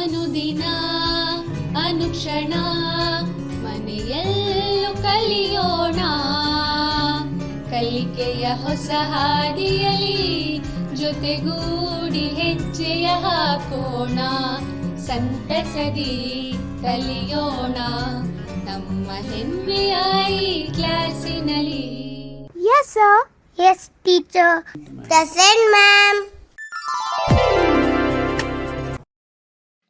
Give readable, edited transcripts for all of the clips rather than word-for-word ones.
ಅನುದಿನ ಅನುಕ್ಷಣ ಮನೆಯಲ್ಲೂ ಕಲಿಯೋಣ, ಕಲಿಕೆಯ ಹೊಸ ಹಾದಿಯಲಿ ಜೊತೆಗೂಡಿ ಹೆಜ್ಜೆಯ ಹಾಕೋಣ, ಸಂತಸದಿ ಕಲಿಯೋಣ ನಮ್ಮ ಹೆಮ್ಮೆಯ ಈ ಕ್ಲಾಸಿನಲ್ಲಿ. Yes, sir. Yes, teacher. Present, ma'am.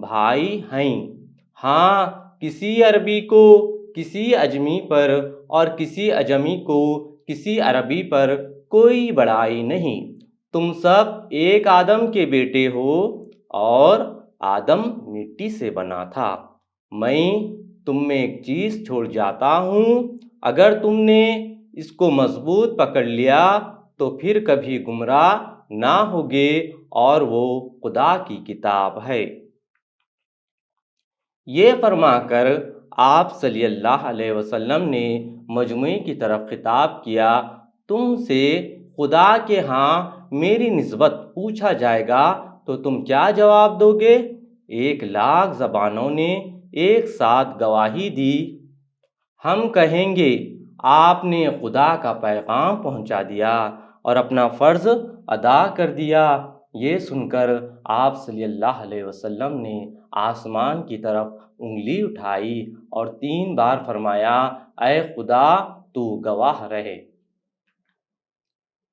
بھائی ہیں۔ ہاں، کسی عربی کو کسی اجمی پر اور کسی اجمی کو کسی عربی پر کوئی بڑائی نہیں۔ تم سب ایک آدم کے بیٹے ہو اور آدم مٹی سے بنا تھا۔ میں تم میں ایک چیز چھوڑ جاتا ہوں، اگر تم نے اس کو مضبوط پکڑ لیا تو پھر کبھی گمراہ نہ ہوگے، اور وہ خدا کی کتاب ہے۔ یہ فرما کر آپ صلی اللہ علیہ وسلم نے مجموعے کی طرف خطاب کیا، تم سے خدا کے ہاں میری نسبت پوچھا جائے گا تو تم کیا جواب دو گے؟ 1,00,000 زبانوں نے ایک ساتھ گواہی دی۔ ہم کہیں گے آپ نے خدا کا پیغام پہنچا دیا اور اپنا فرض ادا کر دیا۔ یہ سن کر آپ صلی اللہ علیہ وسلم نے آسمان کی طرف انگلی اٹھائی اور 3 بار فرمایا، اے خدا تو گواہ رہے۔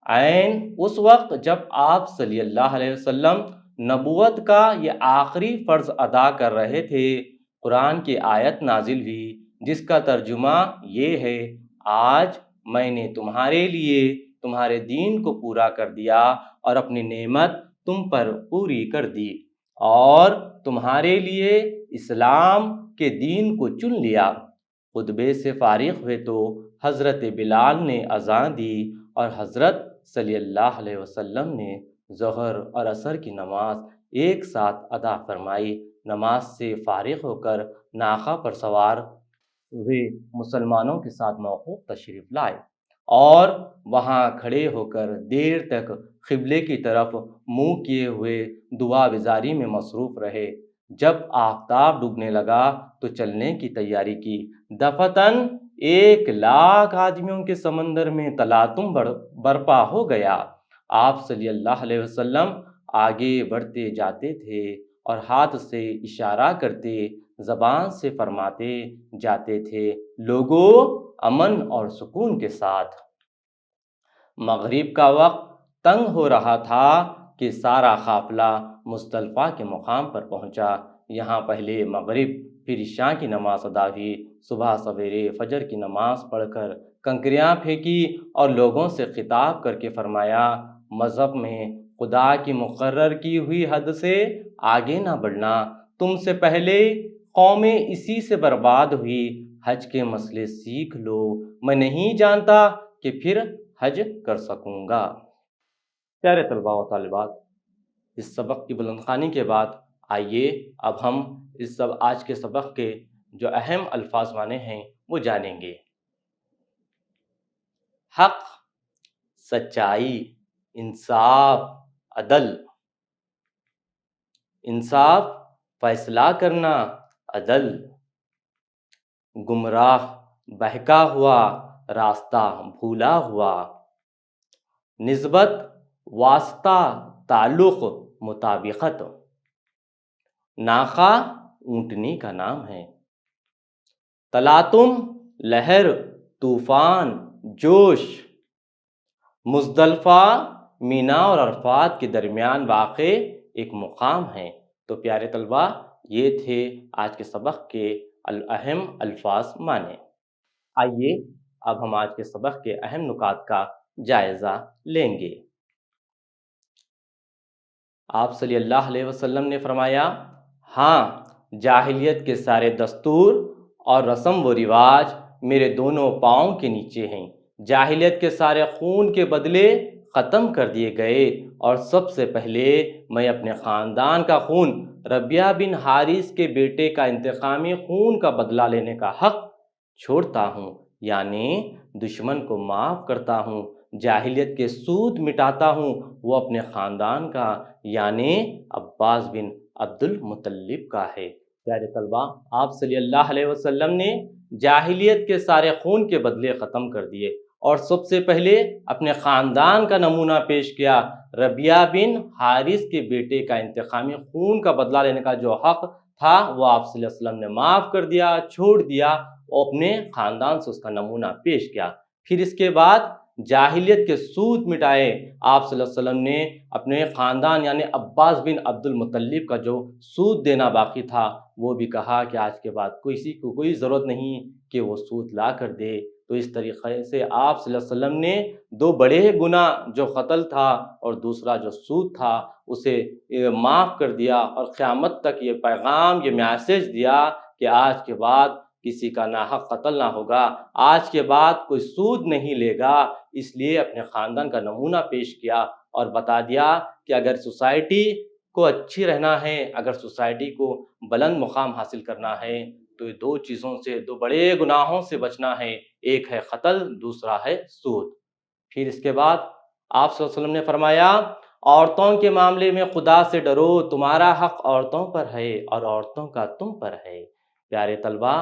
عین اس وقت جب آپ صلی اللہ علیہ وسلم نبوت کا یہ آخری فرض ادا کر رہے تھے، قرآن کی آیت نازل ہوئی جس کا ترجمہ یہ ہے، آج میں نے تمہارے لیے تمہارے دین کو پورا کر دیا اور اپنی نعمت تم پر پوری کر دی، اور تمہارے لیے اسلام کے دین کو چن لیا۔ خطبے سے فارغ ہوئے تو حضرت بلال نے اذان دی اور حضرت صلی اللہ علیہ وسلم نے ظہر اور عصر کی نماز ایک ساتھ ادا فرمائی۔ نماز سے فارغ ہو کر ناقہ پر سوار ہوئے مسلمانوں کے ساتھ موقوف تشریف لائے اور وہاں کھڑے ہو کر دیر تک قبلے کی طرف منہ کیے ہوئے دعا گزاری میں مصروف رہے۔ جب آفتاب ڈوبنے لگا تو چلنے کی تیاری کی۔ دفتن 1,00,000 آدمیوں کے سمندر میں تلاطم برپا ہو گیا۔ آپ صلی اللہ علیہ وسلم آگے بڑھتے جاتے تھے اور ہاتھ سے اشارہ کرتے، زبان سے فرماتے جاتے تھے، لوگوں امن اور سکون کے ساتھ۔ مغرب کا وقت تنگ ہو رہا تھا کہ سارا قافلہ مزدلفہ کے مقام پر پہنچا۔ یہاں پہلے مغرب پھر عشاء کی نماز ادا ہوئی۔ صبح سویرے فجر کی نماز پڑھ کر کنکریاں پھینکی اور لوگوں سے خطاب کر کے فرمایا، مذہب میں خدا کی مقرر کی ہوئی حد سے آگے نہ بڑھنا۔ تم سے پہلے قومیں اسی سے برباد ہوئی۔ حج کے مسئلے سیکھ لو، میں نہیں جانتا کہ پھر حج کر سکوں گا۔ پیارے طلباء و طالبات، اس سبق کی بلند خوانی کے بعد آئیے اب ہم آج کے سبق کے جو اہم الفاظ معنی ہیں وہ جانیں گے۔ حق، سچائی، انصاف، عدل۔ انصاف فیصلہ کرنا، عدل گمراہ بہکا ہوا، راستہ بھولا ہوا۔ نسبت، واسطہ، تعلق، مطابقت۔ ناقہ اونٹنی کا نام ہے۔ تلاطم، لہر، طوفان، جوش۔ مزدلفہ مینا اور عرفات کے درمیان واقع ایک مقام ہے۔ تو پیارے طلباء، یہ تھے آج کے سبق کے اہم الفاظ معنی۔ آئیے اب ہم آج کے سبق کے اہم نکات کا جائزہ لیں گے۔ آپ صلی اللہ علیہ وسلم نے فرمایا، ہاں، جاہلیت کے سارے دستور اور رسم و رواج میرے دونوں پاؤں کے نیچے ہیں۔ جاہلیت کے سارے خون کے بدلے ختم کر دیے گئے، اور سب سے پہلے میں اپنے خاندان کا خون، ربیعہ بن حارث کے بیٹے کا انتقامی خون کا بدلہ لینے کا حق چھوڑتا ہوں، یعنی دشمن کو معاف کرتا ہوں۔ جاہلیت کے سود مٹاتا ہوں، وہ اپنے خاندان کا یعنی عباس بن عبد المطلب کا ہے۔ پیارے طلباء، آپ صلی اللہ علیہ وسلم نے جاہلیت کے سارے خون کے بدلے ختم کر دیے اور سب سے پہلے اپنے خاندان کا نمونہ پیش کیا۔ ربیعہ بن حارث کے بیٹے کا انتقامی خون کا بدلہ لینے کا جو حق تھا وہ آپ صلی اللہ علیہ وسلم نے معاف کر دیا، چھوڑ دیا، اور اپنے خاندان سے اس کا نمونہ پیش کیا۔ پھر اس کے بعد جاہلیت کے سود مٹائے۔ آپ صلی اللہ علیہ وسلم نے اپنے خاندان یعنی عباس بن عبد المطلب کا جو سود دینا باقی تھا وہ بھی کہا کہ آج کے بعد کسی کو کوئی ضرورت نہیں کہ وہ سود لا کر دے۔ تو اس طریقے سے آپ صلی اللہ علیہ وسلم نے دو بڑے گناہ جو قتل تھا اور دوسرا جو سود تھا اسے معاف کر دیا، اور قیامت تک یہ پیغام، یہ میسیج دیا کہ آج کے بعد کسی کا ناحق قتل نہ ہوگا، آج کے بعد کوئی سود نہیں لے گا۔ اس لیے اپنے خاندان کا نمونہ پیش کیا اور بتا دیا کہ اگر سوسائٹی کو اچھی رہنا ہے، اگر سوسائٹی کو بلند مقام حاصل کرنا ہے تو یہ دو چیزوں سے، دو بڑے گناہوں سے بچنا ہے، ایک ہے قتل، دوسرا ہے سود۔ پھر اس کے بعد آپ صلی اللہ علیہ وسلم نے فرمایا عورتوں کے معاملے میں خدا سے ڈرو، تمہارا حق عورتوں پر ہے اور عورتوں کا تم پر ہے۔ پیارے طلبہ،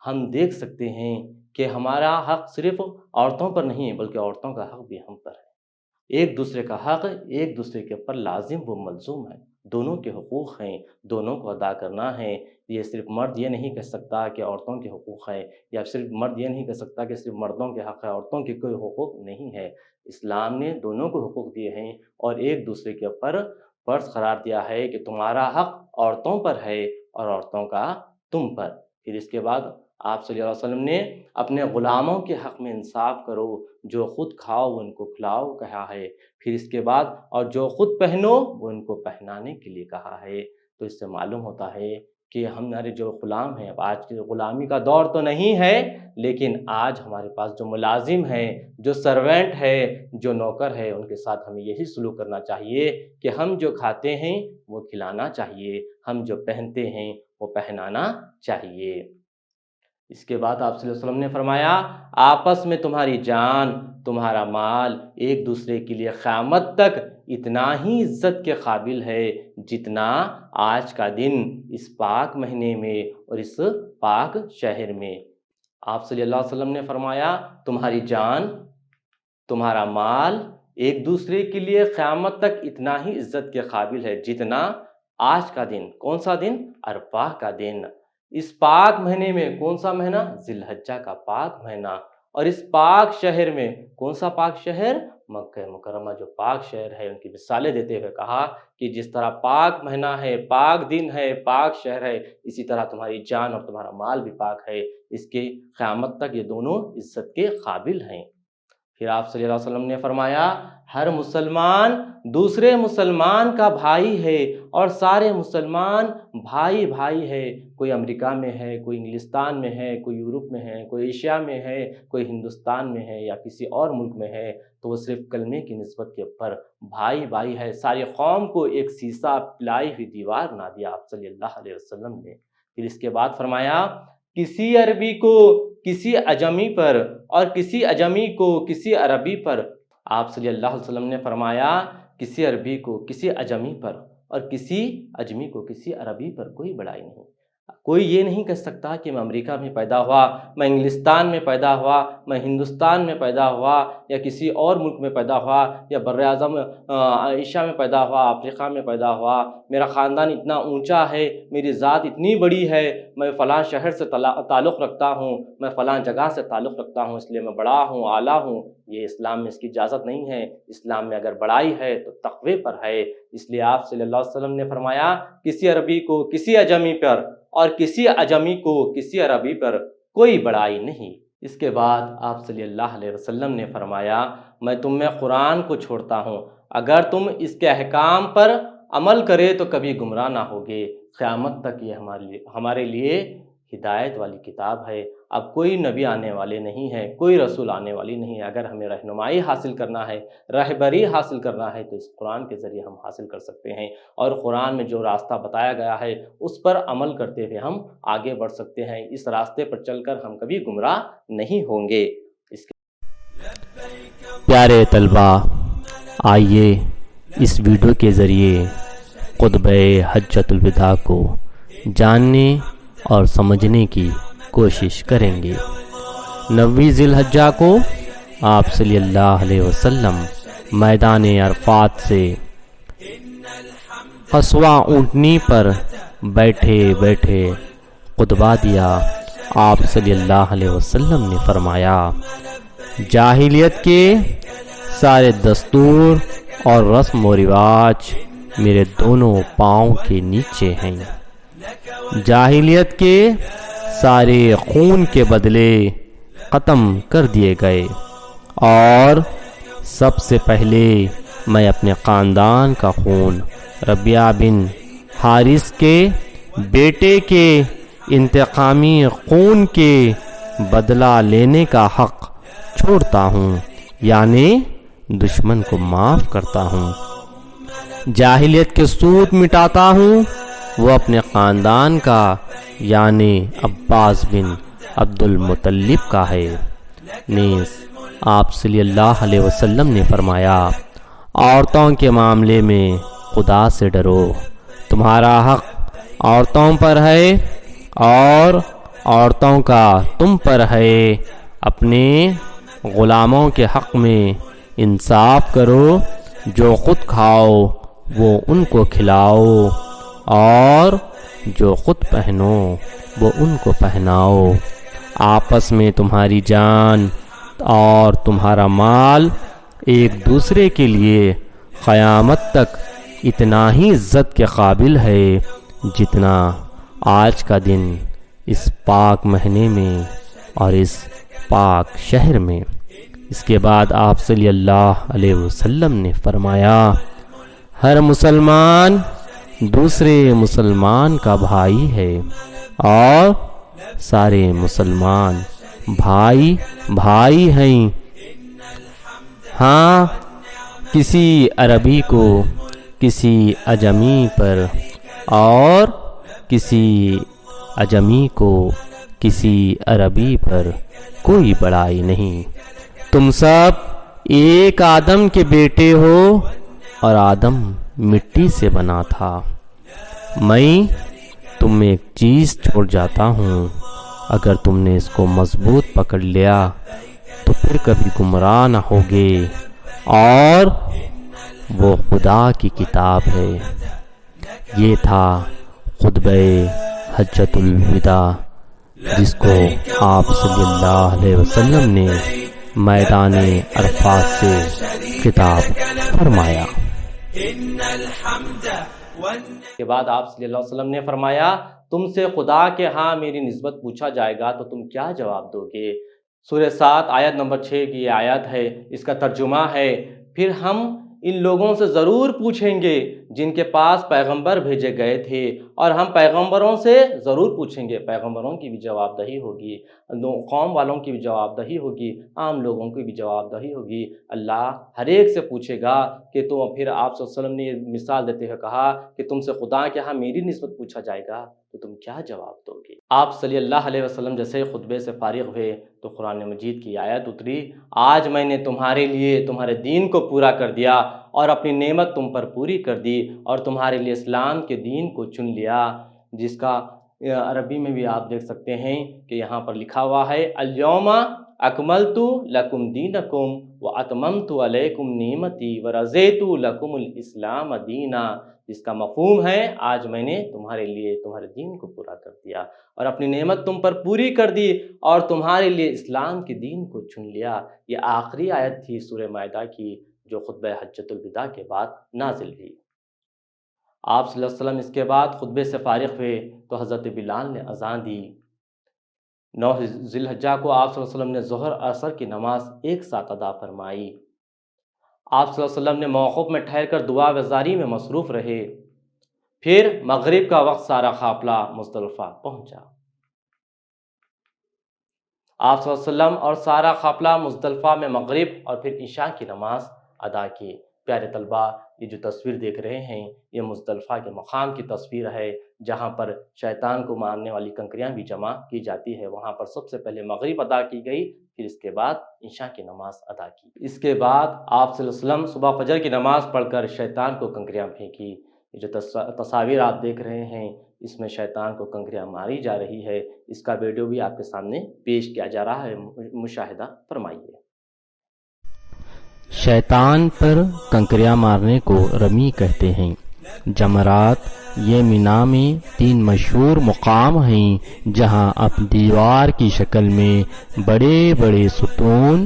ہم دیکھ سکتے ہیں کہ ہمارا حق صرف عورتوں پر نہیں بلکہ عورتوں کا حق بھی ہم پر ہے۔ ایک دوسرے کا حق ایک دوسرے کے اوپر لازم و ملزوم ہے، دونوں کے حقوق ہیں، دونوں کو ادا کرنا ہے۔ یہ صرف مرد یہ نہیں کہہ سکتا کہ عورتوں کے حقوق ہیں، یا صرف مرد یہ نہیں کہہ سکتا کہ صرف مردوں کے حق ہے، عورتوں کے کوئی حقوق نہیں ہے۔ اسلام نے دونوں کو حقوق دیے ہیں اور ایک دوسرے کے اوپر فرض قرار دیا ہے کہ تمہارا حق عورتوں پر ہے اور عورتوں کا تم پر۔ پھر اس کے بعد آپ صلی اللہ علیہ وسلم نے اپنے غلاموں کے حق میں انصاف کرو، جو خود کھاؤ وہ ان کو کھلاؤ کہا ہے۔ پھر اس کے بعد اور جو خود پہنو وہ ان کو پہنانے کے لیے کہا ہے۔ تو اس سے معلوم ہوتا ہے کہ ہمارے جو غلام ہیں، اب آج کی غلامی کا دور تو نہیں ہے، لیکن آج ہمارے پاس جو ملازم ہیں، جو سروینٹ ہے، جو نوکر ہے، ان کے ساتھ ہمیں یہی سلوک کرنا چاہیے کہ ہم جو کھاتے ہیں وہ کھلانا چاہیے، ہم جو پہنتے ہیں وہ پہنانا چاہیے۔ اس کے بعد آپ صلی اللہ علیہ وسلم نے فرمایا آپس میں تمہاری جان، تمہارا مال ایک دوسرے کے لیے قیامت تک اتنا ہی عزت کے قابل ہے جتنا آج کا دن اس پاک مہینے میں اور اس پاک شہر میں۔ آپ صلی اللہ علیہ وسلم نے فرمایا تمہاری جان، تمہارا مال ایک دوسرے کے لیے قیامت تک اتنا ہی عزت کے قابل ہے جتنا آج کا دن۔ کون سا دن؟ عرفہ کا دن۔ اس پاک مہینے میں، کون سا مہینہ؟ ذی الحجہ کا پاک مہینہ، اور اس پاک شہر میں، کون سا پاک شہر؟ مکہ مکرمہ جو پاک شہر ہے۔ ان کی مثالیں دیتے ہوئے کہا کہ جس طرح پاک مہینہ ہے، پاک دن ہے، پاک شہر ہے، اسی طرح تمہاری جان اور تمہارا مال بھی پاک ہے۔ اس کے قیامت تک یہ دونوں عزت کے قابل ہیں۔ پھر آپ صلی اللہ علیہ وسلم نے فرمایا ہر مسلمان دوسرے مسلمان کا بھائی ہے اور سارے مسلمان بھائی بھائی ہے۔ کوئی امریکہ میں ہے، کوئی انگلستان میں ہے، کوئی یورپ میں ہے، کوئی ایشیا میں ہے، کوئی ہندوستان میں ہے یا کسی اور ملک میں ہے، تو وہ صرف کلمے کی نسبت کے اوپر بھائی بھائی ہے۔ ساری قوم کو ایک سیسا پلائی ہوئی دیوار نہ دیا آپ صلی اللہ علیہ وسلم نے۔ پھر اس کے بعد فرمایا کسی عربی کو کسی اجمی پر اور کسی اجمی کو کسی عربی پر۔ آپ صلی اللہ علیہ وسلم نے فرمایا کسی عربی کو کسی اجمی پر اور کسی اجمی کو کسی عربی پر کوئی بڑائی نہیں۔ کوئی یہ نہیں کہہ سکتا کہ میں امریکہ میں پیدا ہوا، میں انگلستان میں پیدا ہوا، میں ہندوستان میں پیدا ہوا یا کسی اور ملک میں پیدا ہوا یا بر اعظم ایشیا میں پیدا ہوا، افریقہ میں پیدا ہوا، میرا خاندان اتنا اونچا ہے، میری ذات اتنی بڑی ہے، میں فلاں شہر سے تعلق رکھتا ہوں، میں فلاں جگہ سے تعلق رکھتا ہوں، اس لیے میں بڑا ہوں، اعلیٰ ہوں۔ یہ اسلام میں اس کی اجازت نہیں ہے۔ اسلام میں اگر بڑائی ہے تو تقوی پر ہے۔ اس لیے آپ صلی اللہ علیہ وسلم نے فرمایا کسی عربی کو کسی اجمی پر اور کسی اجمی کو کسی عربی پر کوئی بڑائی نہیں۔ اس کے بعد آپ صلی اللہ علیہ وسلم نے فرمایا میں تم میں قرآن کو چھوڑتا ہوں، اگر تم اس کے احکام پر عمل کرے تو کبھی گمراہ نہ ہوگے۔ قیامت تک یہ ہمارے لیے ہدایت والی کتاب ہے۔ اب کوئی نبی آنے والے نہیں ہے، کوئی رسول آنے والی نہیں ہے۔ اگر ہمیں رہنمائی حاصل کرنا ہے، رہبری حاصل کرنا ہے تو اس قرآن کے ذریعے ہم حاصل کر سکتے ہیں، اور قرآن میں جو راستہ بتایا گیا ہے اس پر عمل کرتے ہوئے ہم آگے بڑھ سکتے ہیں۔ اس راستے پر چل کر ہم کبھی گمراہ نہیں ہوں گے۔ پیارے طلبہ، آئیے اس ویڈیو کے ذریعے خطبہ حجۃ الوداع کو جاننے اور سمجھنے کی کوشش کریں گے۔ 9 ذی الحجہ کو آپ صلی اللہ علیہ وسلم میدان عرفات سے قصوہ اونٹنی پر بیٹھے بیٹھے خطبہ دیا۔ آپ صلی اللہ علیہ وسلم نے فرمایا جاہلیت کے سارے دستور اور رسم و رواج میرے دونوں پاؤں کے نیچے ہیں۔ جاہلیت کے سارے خون کے بدلے ختم کر دیے گئے، اور سب سے پہلے میں اپنے خاندان کا خون ربیعہ بن حارث کے بیٹے کے انتقامی خون کے بدلہ لینے کا حق چھوڑتا ہوں، یعنی دشمن کو معاف کرتا ہوں۔ جاہلیت کے سود مٹاتا ہوں، وہ اپنے خاندان کا یعنی عباس بن عبد المطلب کا ہے۔ نیز آپ صلی اللہ علیہ وسلم نے فرمایا، عورتوں کے معاملے میں خدا سے ڈرو، تمہارا حق عورتوں پر ہے اور عورتوں کا تم پر ہے۔ اپنے غلاموں کے حق میں انصاف کرو، جو خود کھاؤ وہ ان کو کھلاؤ، اور جو خود پہنو وہ ان کو پہناؤ۔ آپس میں تمہاری جان اور تمہارا مال ایک دوسرے کے لیے قیامت تک اتنا ہی عزت کے قابل ہے جتنا آج کا دن اس پاک مہینے میں اور اس پاک شہر میں۔ اس کے بعد آپ صلی اللہ علیہ وسلم نے فرمایا، ہر مسلمان دوسرے مسلمان کا بھائی ہے اور سارے مسلمان بھائی بھائی ہیں۔ ہاں، کسی عربی کو کسی اجمی پر اور کسی اجمی کو کسی عربی پر کوئی بڑائی نہیں۔ تم سب ایک آدم کے بیٹے ہو اور آدم مٹی سے بنا تھا۔ میں تم میں ایک چیز چھوڑ جاتا ہوں، اگر تم نے اس کو مضبوط پکڑ لیا تو پھر کبھی گمراہ نہ ہوگے، اور وہ خدا کی کتاب ہے۔ یہ تھا خطبہ حجۃ الوداع، جس کو آپ صلی اللہ علیہ وسلم نے میدان عرفات سے خطاب فرمایا۔ کے بعد آپ صلی اللہ علیہ وسلم نے فرمایا، تم سے خدا کے ہاں میری نسبت پوچھا جائے گا تو تم کیا جواب دو گے؟ سورہ 7 آیت نمبر 6 کی یہ آیت ہے، اس کا ترجمہ ہے، پھر ہم ان لوگوں سے ضرور پوچھیں گے جن کے پاس پیغمبر بھیجے گئے تھے، اور ہم پیغمبروں سے ضرور پوچھیں گے۔ پیغمبروں کی بھی جواب دہی ہوگی، قوم والوں کی بھی جواب دہی ہوگی، عام لوگوں کی بھی جواب دہی ہوگی۔ اللہ ہر ایک سے پوچھے گا کہ تو پھر آپ صلی اللہ علیہ وسلم نے یہ مثال دیتے ہوئے کہا کہ تم سے خدا کے ہاں میری نسبت پوچھا جائے گا تو تم کیا جواب دو گے؟ آپ صلی اللہ علیہ وسلم جیسے خطبے سے فارغ ہوئے تو قرآن مجید کی آیت اتری، آج میں نے تمہارے لیے تمہارے دین کو پورا کر دیا اور اپنی نعمت تم پر پوری کر دی، اور تمہارے لیے اسلام کے دین کو چن لیا، جس کا عربی میں بھی آپ دیکھ سکتے ہیں کہ یہاں پر لکھا ہوا ہے، الیوم اکملت لکم دینکم واتممت علیکم نعمتی ورضیت لکم الاسلام دینا، جس کا مفہوم ہے آج میں نے تمہارے لیے تمہارے دین کو پورا کر دیا اور اپنی نعمت تم پر پوری کر دی اور تمہارے لیے اسلام کے دین کو چن لیا۔ یہ آخری آیت تھی سورہ مائدہ کی جو خطبہ حجۃ الوداع کے بعد نازل ہوئی۔ آپ صلی اللہ علیہ وسلم اس کے بعد خطبے سے فارغ ہوئے تو حضرت بلال نے اذان دی۔ 9 ذی الحجہ کو آپ صلی اللہ علیہ وسلم نے ظہر عصر کی نماز ایک ساتھ ادا فرمائی۔ آپ صلی اللہ علیہ وسلم نے موقف میں ٹھہر کر دعا وزاری میں مصروف رہے۔ پھر مغرب کا وقت سارا قافلہ مزدلفہ پہنچا۔ آپ صلی اللہ علیہ وسلم اور سارا قافلہ مزدلفہ میں مغرب اور پھر عشاء کی نماز ادا کی۔ پیارے طلبہ، یہ جو تصویر دیکھ رہے ہیں یہ مزدلفہ کے مقام کی تصویر ہے جہاں پر شیطان کو مارنے والی کنکریاں بھی جمع کی جاتی ہے۔ وہاں پر سب سے پہلے مغرب ادا کی گئی، پھر اس کے بعد عشاء کی نماز ادا کی۔ اس کے بعد آپ صلی اللہ علیہ وسلم صبح فجر کی نماز پڑھ کر شیطان کو کنکریاں پھینکی۔ یہ جو تصاویر آپ دیکھ رہے ہیں اس میں شیطان کو کنکریاں ماری جا رہی ہے۔ اس کا ویڈیو بھی آپ کے سامنے پیش کیا جا رہا ہے، مشاہدہ فرمائیے۔ شیطان پر کنکریاں مارنے کو رمی کہتے ہیں۔ جمرات یہ مینا میں 3 مشہور مقام ہیں جہاں اب دیوار کی شکل میں بڑے بڑے ستون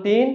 3,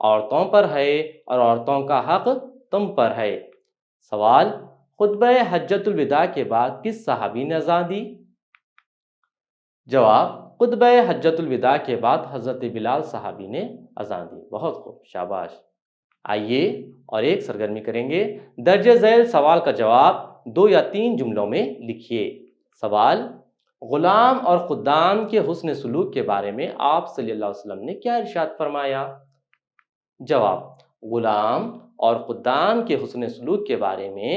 عورتوں پر ہے اور عورتوں کا حق تم پر ہے. سوال: خطبہ حجۃ الوداع کے بعد کس صحابی نے اذان دی؟ جواب: خطبہ حجۃ الوداع کے بعد حضرت بلال صحابی نے اذان دی. بہت خوب، شاباش. آئیے اور ایک سرگرمی کریں گے. درج ذیل سوال کا جواب 2 یا 3 جملوں میں لکھیے. سوال: غلام اور خدام کے حسن سلوک کے بارے میں آپ صلی اللہ علیہ وسلم نے کیا ارشاد فرمایا؟ جواب: غلام اور خدام کے حسن سلوک کے بارے میں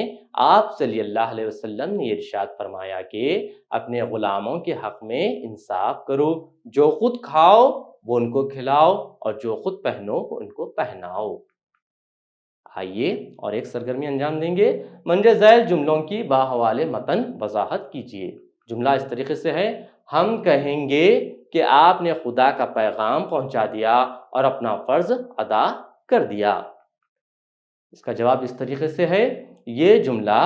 آپ صلی اللہ علیہ وسلم نے ارشاد فرمایا کہ اپنے غلاموں کے حق میں انصاف کرو، جو خود کھاؤ وہ ان کو کھلاؤ اور جو خود پہنو وہ ان کو پہناؤ. آئیے اور ایک سرگرمی انجام دیں گے. منجر ذیل جملوں کی باحوالِ متن وضاحت کیجیے. جملہ اس طریقے سے ہے: ہم کہیں گے کہ آپ نے خدا کا پیغام پہنچا دیا اور اپنا فرض ادا کر دیا. اس کا جواب اس طریقے سے ہے: یہ جملہ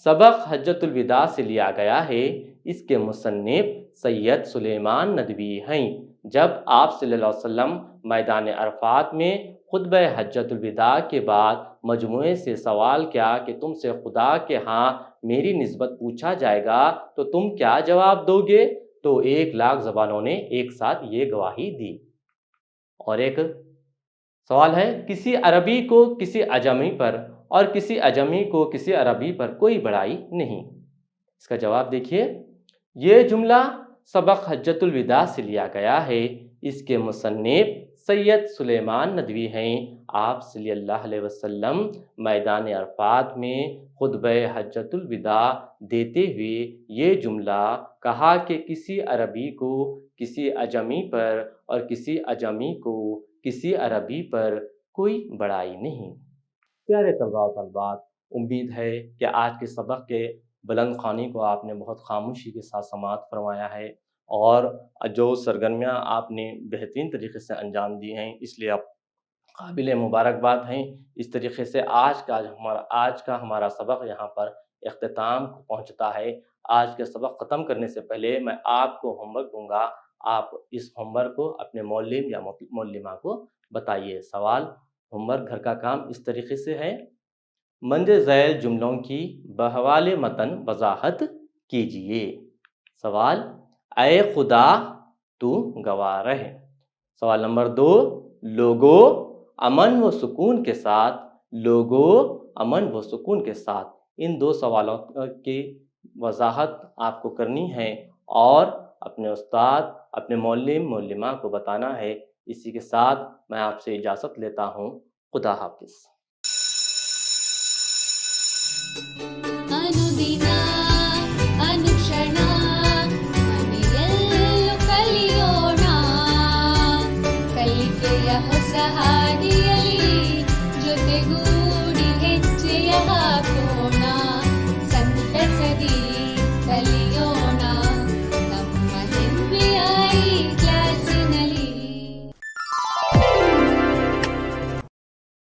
سبق حجۃ الوداع سے لیا گیا ہے. اس کے مصنف سید سلیمان ندوی ہیں. جب آپ صلی اللہ علیہ وسلم میدان عرفات میں خطبہ حجۃ الوداع کے بعد مجموعے سے سوال کیا کہ تم سے خدا کے ہاں میری نسبت پوچھا جائے گا تو تم کیا جواب دو گے، تو 1,00,000 زبانوں نے ایک ساتھ یہ گواہی دی. اور ایک سوال ہے: کسی عربی کو کسی اجمی پر اور کسی اجمی کو کسی عربی پر کوئی بڑائی نہیں. اس کا جواب دیکھیے. یہ جملہ سبق حجۃ الوداع سے لیا گیا ہے. اس کے مصنف سید سلیمان ندوی ہیں. آپ صلی اللہ علیہ وسلم میدان عرفات میں خطبہ حجۃ الوداع دیتے ہوئے یہ جملہ کہا کہ کسی عربی کو کسی اجمی پر اور کسی اجمی کو کسی عربی پر کوئی بڑائی نہیں. پیارے طلباء و طالبات، امید ہے کہ آج کے سبق کے بلند خوانی کو آپ نے بہت خاموشی کے ساتھ سماعت فرمایا ہے، اور جو سرگرمیاں آپ نے بہترین طریقے سے انجام دی ہیں اس لیے آپ قابل مبارکباد ہیں. اس طریقے سے آج کا ہمارا سبق یہاں پر اختتام کو پہنچتا ہے. آج کے سبق ختم کرنے سے پہلے میں آپ کو ہوم ورک دوں گا. آپ اس ہوم ورک کو اپنے معلم یا معلمہ کو بتائیے. سوال: ہوم ورک گھر کا کام اس طریقے سے ہے: مندرجہ ذیل جملوں کی بحوالِ متن وضاحت کیجیے. سوال: اے خدا تو گواہ رہے. سوال نمبر 2: لوگوں امن و سکون کے ساتھ. لوگوں امن و سکون کے ساتھ. ان 2 سوالوں کی وضاحت آپ کو کرنی ہے اور اپنے استاد، اپنے معلم معلمہ کو بتانا ہے. اسی کے ساتھ میں آپ سے اجازت لیتا ہوں. خدا حافظ. ಅನುದಿನ ಅನುಕ್ಷಣ ಮನೆಯಲ್ಲೂ ಕಲಿಯೋಣ ಕಲಿಕೆಯ ಹೊಸ